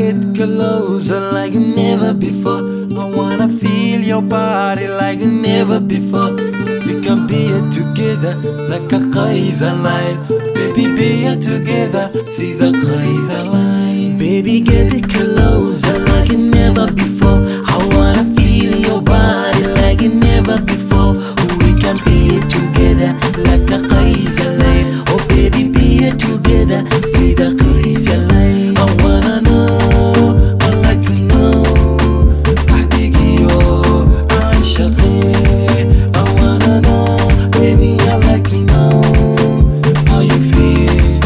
get closer like never before. I wanna feel your body like never before. We can be here together like a Qays and Layl. Baby, be here together, see the Qays and Layl. Baby, get it closer like never before. I wanna feel your body like never before. We can be here together like a Qays and Layl. Oh baby, be here together, see the Qays and Layl. I wanna know, I like to know. I wanna know, baby, I like to know how you feel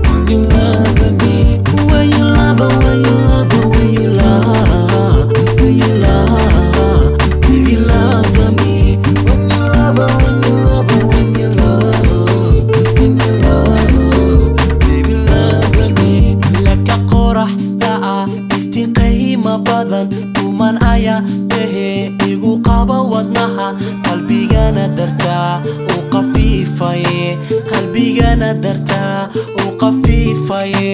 when you love me. When you love her, when you love her, when you love, when you love, baby, love me. When you love her, when you love her, when you love, when you love, baby, love me. Like a qorah daa iftiin qiimo badan duman ayaa tahe igu qaba wadnaha qalbigana dartaa uu qafiifaye qalbigana dartaa uu qafiifaye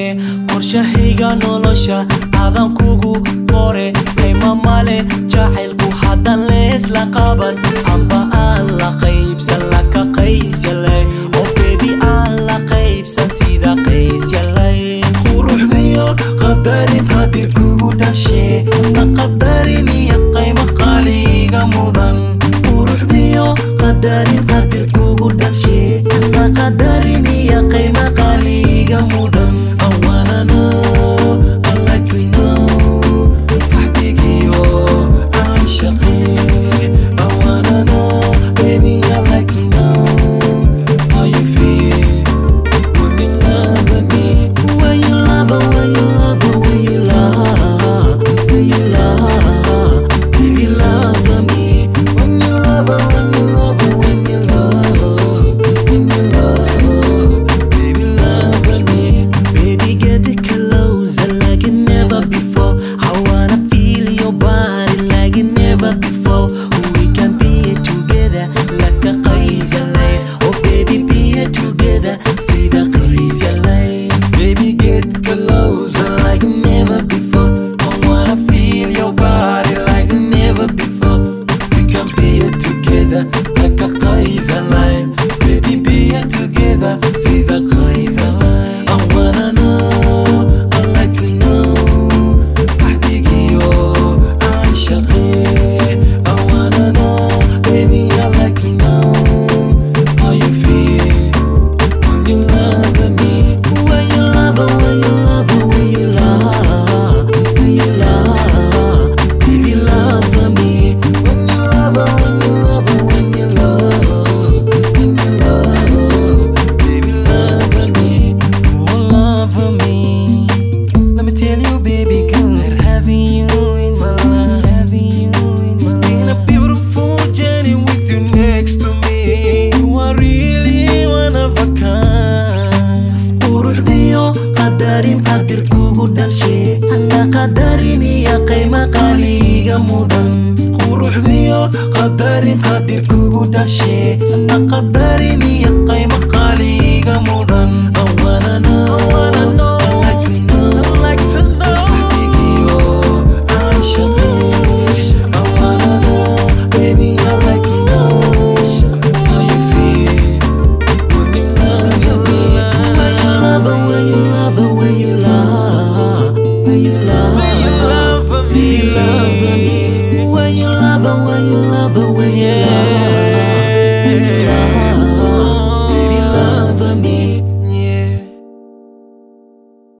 qorshahayga nolosha adan kugu qore qiimo male jacaylku hadan leesla qaban amba aan la qaybsan laka Qays yalay oh baby aan la qaybsan sida Qays yalay quruxdiyo qadarin qadir kugu dhashay na qadarin iyo qiimo qaaliga mudan quruxdiyo qadarin qadir kugu dhashay na qadarin iyo qiimo qaaliga mudan I wanna know, I like to know ahdigiyo aan shaqay I wanna know, baby, I like to know how you feel when you love me. When you love her, when you love her, when you love, when you love, baby, love me. When you love her, when you love her, when you love, when you love, baby, love me. Baby, get it closer like never before. I wanna feel your body like never before. We can be here together like a Qays and Layl. Oh baby, be here together, see the Qays and Layl. Baby, get closer like never before. I wanna feel your body like never before. We can be here together like a Qays and Layl. Baby, be here together, see the Qays and Layl. I wanna know, I like to know ahdigiyo aan shaqay. I wanna know, baby, I like to know how you feel when you love me. When you love her, when you love her, when you love, when you love, baby, love me. When you love her, when you love her, when you love, when you love, baby, love me. Oh, love me. Let me tell you, baby girl, that having you in my life, it's been a beautiful journey with you next to me. You are really one of a kind. quruxdiyo qadarin qadir kugu dhashay ana qadarin iyo qiimo qaaliga mudan quruxdiyo qadarin qadir kugu dhashay ana qadarin iyo qiimo qaaliga mudan